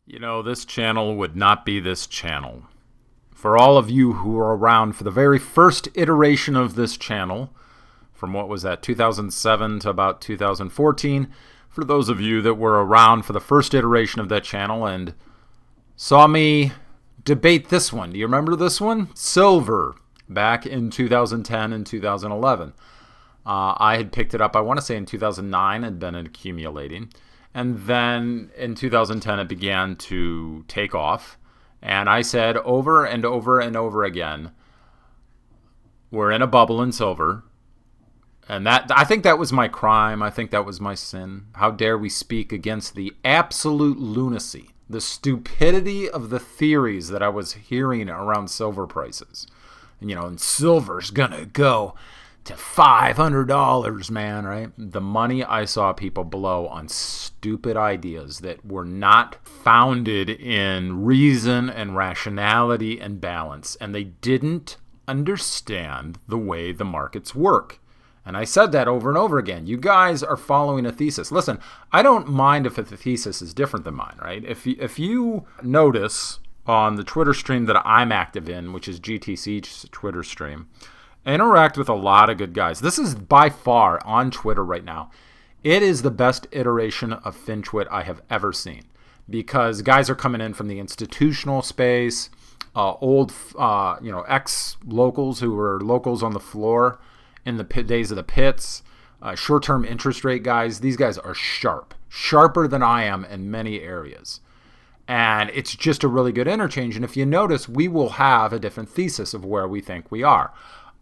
You know, this channel would not be this channel. For all of you who were around for the very first iteration of this channel, from what was that, 2007 to about 2014, for those of you that were around for the first iteration of that channel and saw me debate this one. Do you remember this one? Silver, back in 2010 and 2011. I had picked it up, I want to say in 2009, had been accumulating. And then in 2010, it began to take off. And I said over and over and over again, we're in a bubble in silver. And I think that was my crime. I think that was my sin. How dare we speak against the absolute lunacy, the stupidity of the theories that I was hearing around silver prices. And silver's going to go to $500, man, right? The money I saw people blow on stupid ideas that were not founded in reason and rationality and balance. And they didn't understand the way the markets work. And I said that over and over again. You guys are following a thesis. Listen, I don't mind if the thesis is different than mine, right? If you notice on the Twitter stream that I'm active in, which is GTC's Twitter stream, I interact with a lot of good guys. This is by far, on Twitter right now, it is the best iteration of FinTwit I have ever seen. Because guys are coming in from the institutional space, old, ex-locals who were locals on the floor in the days of the pits, short-term interest rate guys. These guys are sharper than I am in many areas. And it's just a really good interchange. And if you notice, we will have a different thesis of where we think we are.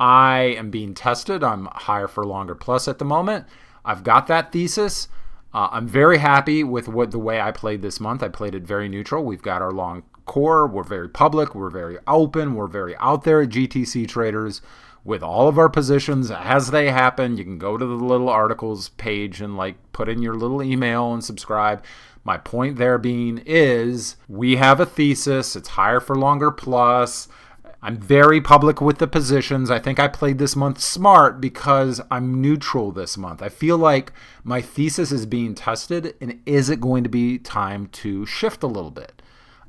I am being tested. I'm higher for longer plus at the moment. I've got that thesis. I'm very happy with the way I played this month. I played it very neutral. We've got our long core. We're very public. We're very open. We're very out there at GTC Traders with all of our positions as they happen. You can go to the little articles page and put in your little email and subscribe. My point there being is we have a thesis. It's higher for longer plus. I'm very public with the positions. I think I played this month smart because I'm neutral this month. I feel like my thesis is being tested, and is it going to be time to shift a little bit?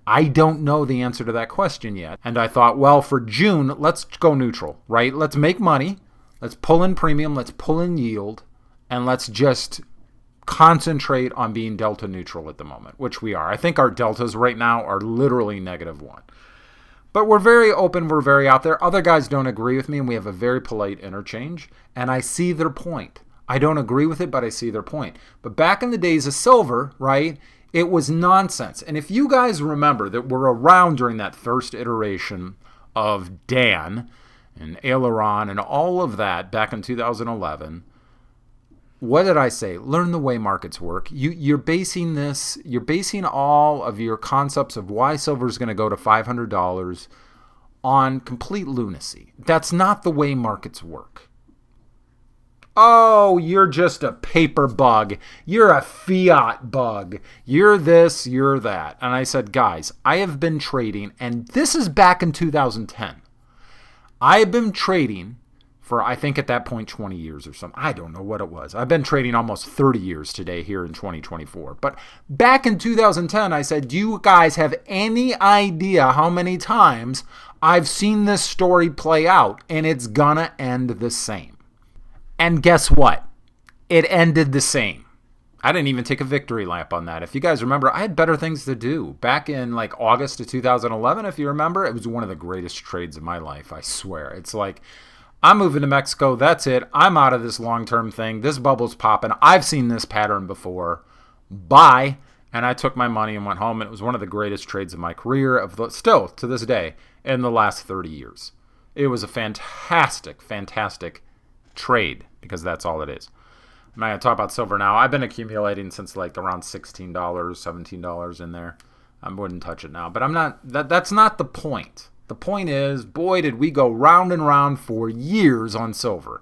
I don't know the answer to that question yet. And I thought, well, for June, let's go neutral, right? Let's make money. Let's pull in premium. Let's pull in yield. And let's just concentrate on being delta neutral at the moment, which we are. I think our deltas right now are literally -1. But we're very open, we're very out there. Other guys don't agree with me, and we have a very polite interchange, and I see their point. I don't agree with it, but I see their point. But back in the days of silver, right, it was nonsense. And if you guys remember that we're around during that first iteration of Dan and Aileron and all of that back in 2011, what did I say? Learn the way markets work. You're basing all of your concepts of why silver is going to go to $500 on complete lunacy. That's not the way markets work. Oh, you're just a paper bug. You're a fiat bug. You're this, you're that. And I said, guys, I have been trading, and this is back in 2010. I have been trading for, I think at that point, 20 years or something. I don't know what it was. I've been trading almost 30 years today here in 2024. But back in 2010, I said, do you guys have any idea how many times I've seen this story play out? And it's gonna end the same. And guess what? It ended the same. I didn't even take a victory lap on that. If you guys remember, I had better things to do. Back in August of 2011, if you remember, it was one of the greatest trades of my life, I swear. It's like, I'm moving to Mexico. That's it. I'm out of this long-term thing. This bubble's popping. I've seen this pattern before. Bye. And I took my money and went home. And it was one of the greatest trades of my career, still to this day, in the last 30 years. It was a fantastic, fantastic trade, because that's all it is. I'm not going to talk about silver now. I've been accumulating since around $16, $17 in there. I wouldn't touch it now. But I'm not. That's not the point. The point is, boy, did we go round and round for years on silver.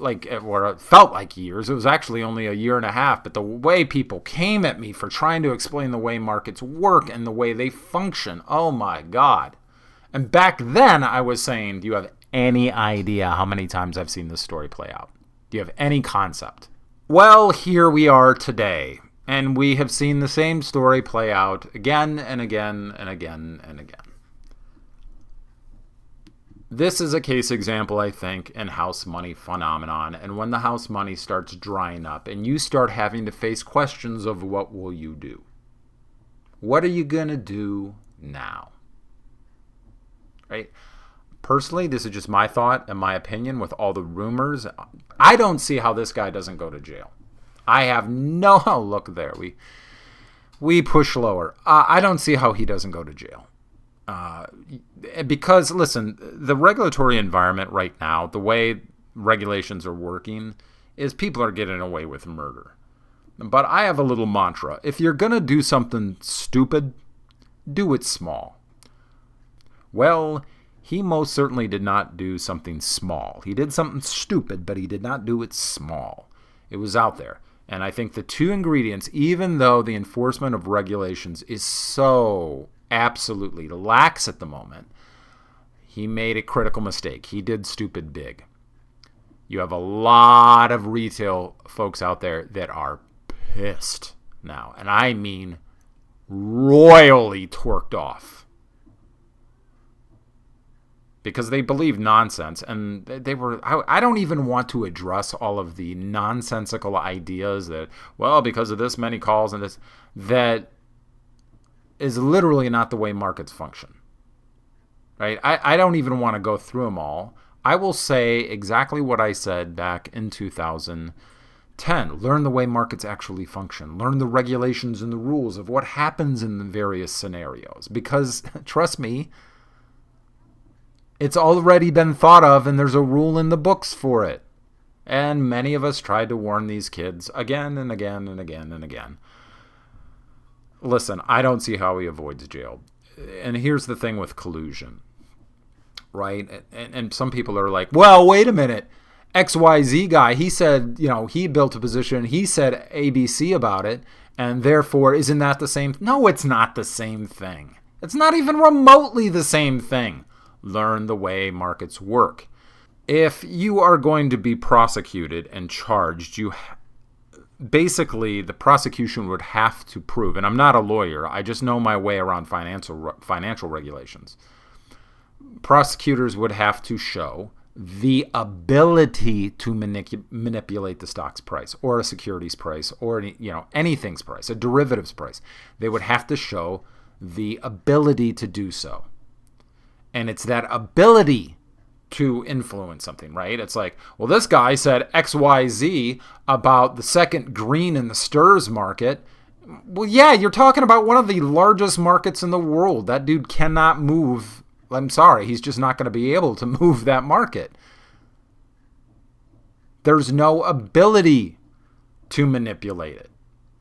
It felt like years. It was actually only a year and a half. But the way people came at me for trying to explain the way markets work and the way they function, oh my God. And back then I was saying, do you have any idea how many times I've seen this story play out? Do you have any concept? Well, here we are today. And we have seen the same story play out again and again and again and again. This is a case example, I think, in house money phenomenon. And when the house money starts drying up and you start having to face questions of what will you do? What are you going to do now? Right? Personally, this is just my thought and my opinion with all the rumors. I don't see how this guy doesn't go to jail. I have no... Oh, look there. We push lower. I don't see how he doesn't go to jail. Because, listen, the regulatory environment right now, the way regulations are working, is people are getting away with murder. But I have a little mantra. If you're going to do something stupid, do it small. Well, he most certainly did not do something small. He did something stupid, but he did not do it small. It was out there. And I think the two ingredients, even though the enforcement of regulations is so absolutely lax at the moment, he made a critical mistake. He did stupid big. You have a lot of retail folks out there that are pissed now. And I mean royally torqued off. Because they believe nonsense. And they were... I don't even want to address all of the nonsensical ideas that, well, because of this many calls and this, that is literally not the way markets function. Right? I don't even want to go through them all. I will say exactly what I said back in 2010. Learn the way markets actually function. Learn the regulations and the rules of what happens in the various scenarios. Because, trust me, it's already been thought of and there's a rule in the books for it. And many of us tried to warn these kids again and again and again and again. Listen, I don't see how he avoids jail. And here's the thing with collusion, right? And some people are like, well, wait a minute. XYZ guy, he said, he built a position. He said ABC about it. And therefore, isn't that the same? No, it's not the same thing. It's not even remotely the same thing. Learn the way markets work. If you are going to be prosecuted and charged, basically the prosecution would have to prove, and I'm not a lawyer, I just know my way around financial regulations. Prosecutors would have to show the ability to manipulate the stock's price or a securities price or anything's price, a derivative's price. They would have to show the ability to do so. And it's that ability to influence something, right? It's like, well, this guy said XYZ about the second green in the stirs market. Well, yeah, you're talking about one of the largest markets in the world. That dude cannot move. I'm sorry, he's just not going to be able to move that market. There's no ability to manipulate it.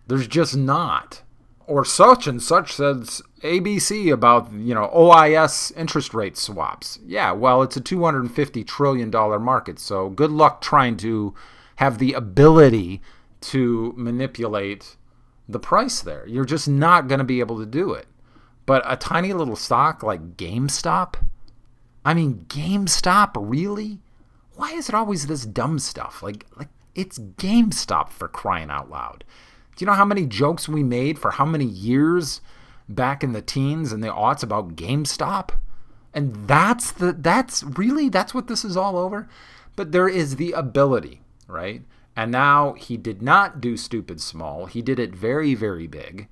There's just not. Or such and such says ABC about, OIS interest rate swaps. Yeah, well, it's a $250 trillion market, so good luck trying to have the ability to manipulate the price there. You're just not going to be able to do it. But a tiny little stock like GameStop? I mean, GameStop, really? Why is it always this dumb stuff? Like it's GameStop, for crying out loud. Do you know how many jokes we made for how many years back in the teens and the aughts about GameStop? And that's what this is all over? But there is the ability, right? And now he did not do stupid small. He did it very, very big.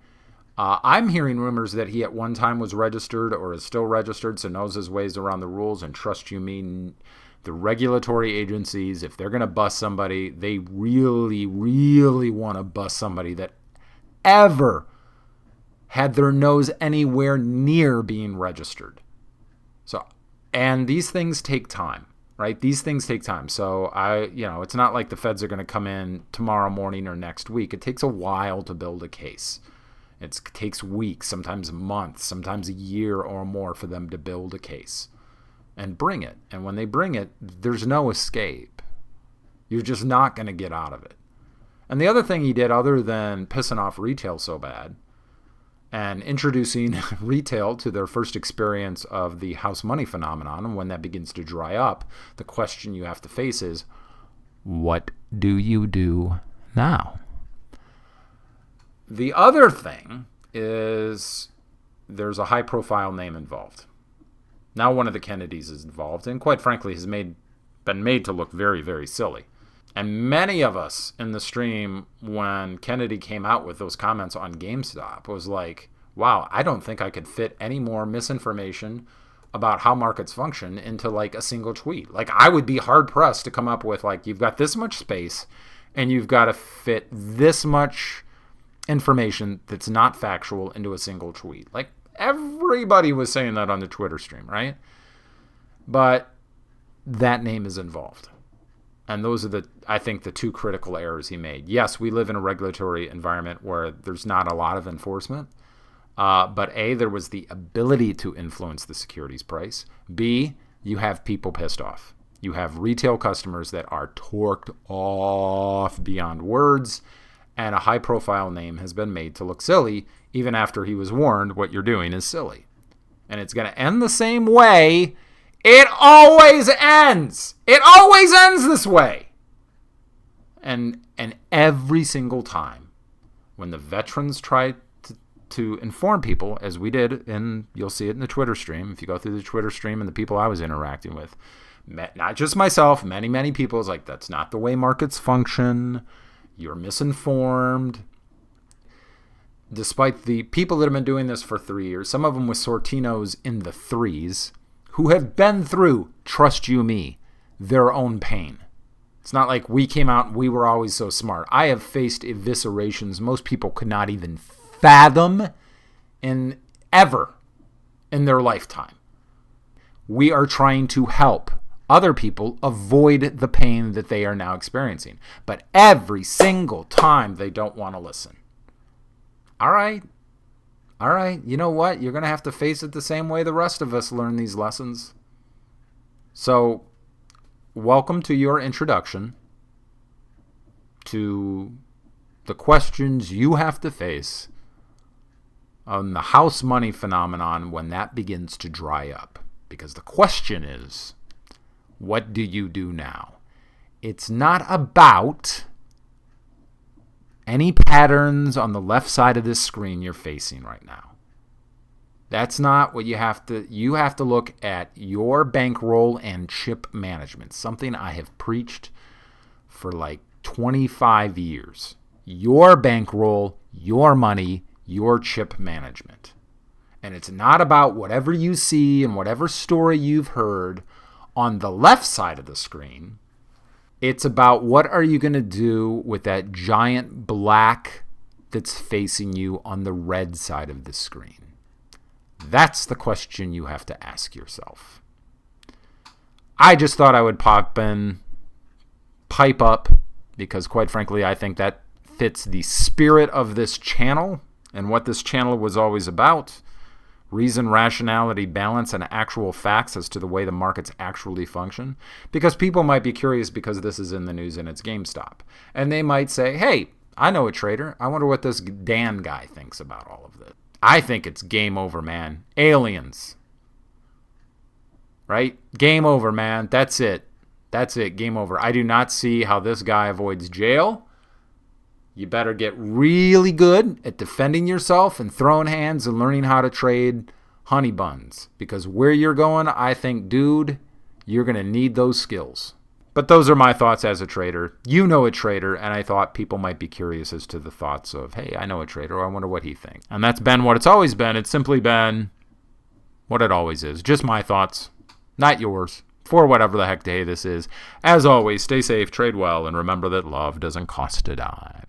I'm hearing rumors that he at one time was registered or is still registered, so knows his ways around the rules. And trust you me, the regulatory agencies, if they're going to bust somebody, they really, really want to bust somebody that ever had their nose anywhere near being registered. So, and these things take time, right? These things take time. So it's not like the feds are going to come in tomorrow morning or next week. It takes a while to build a case. It takes weeks, sometimes months, sometimes a year or more for them to build a case and bring it. And when they bring it, there's no escape. You're just not going to get out of it. And the other thing he did, other than pissing off retail so bad and introducing retail to their first experience of the house money phenomenon, and when that begins to dry up, the question you have to face is, what do you do now? The other thing is there's a high-profile name involved. Now one of the Kennedys is involved, and quite frankly has been made to look very, very silly. And many of us in the stream, when Kennedy came out with those comments on GameStop, was like, wow, I don't think I could fit any more misinformation about how markets function into like a single tweet. Like, I would be hard pressed to come up with like, you've got this much space and you've got to fit this much information that's not factual into a single tweet. Like, everybody was saying that on the Twitter stream, right? But that name is involved. And those are I think the two critical errors he made. Yes, we live in a regulatory environment where there's not a lot of enforcement. But A, there was the ability to influence the securities price. B, you have people pissed off. You have retail customers that are torqued off beyond words, and a high-profile name has been made to look silly, even after he was warned what you're doing is silly. And it's going to end the same way. It always ends. It always ends this way. And every single time when the veterans try to inform people, as we did, and you'll see it in the Twitter stream, if you go through the Twitter stream and the people I was interacting with, not just myself, many, many people, is like, that's not the way markets function. You're misinformed. Despite the people that have been doing this for 3 years, some of them with Sortinos in the threes, who have been through, trust you me, their own pain. It's not like we came out and we were always so smart. I have faced eviscerations most people could not even fathom ever in their lifetime. We are trying to help other people avoid the pain that they are now experiencing. But every single time they don't want to listen. All right. You know what? You're going to have to face it the same way the rest of us learn these lessons. So, welcome to your introduction to the questions you have to face on the house money phenomenon when that begins to dry up. Because the question is, what do you do now? It's not about any patterns on the left side of this screen you're facing right now. That's not what you have to look at your bankroll and chip management, something I have preached for like 25 years. Your bankroll, your money, your chip management. And it's not about whatever you see and whatever story you've heard on the left side of the screen. It's about what are you going to do with that giant black that's facing you on the red side of the screen. That's the question you have to ask yourself. I just thought I would pipe up, because quite frankly, I think that fits the spirit of this channel and what this channel was always about. Reason, rationality, balance, and actual facts as to the way the markets actually function. Because people might be curious because this is in the news and it's GameStop. And they might say, hey, I know a trader. I wonder what this Dan guy thinks about all of this. I think it's game over, man. Aliens. Right? Game over, man. That's it. Game over. I do not see how this guy avoids jail. You better get really good at defending yourself and throwing hands and learning how to trade honey buns. Because where you're going, I think, dude, you're going to need those skills. But those are my thoughts as a trader. You know a trader, and I thought people might be curious as to the thoughts of, hey, I know a trader, I wonder what he thinks. And that's been what it's always been. It's simply been what it always is. Just my thoughts, not yours, for whatever the heck day this is. As always, stay safe, trade well, and remember that love doesn't cost a dime.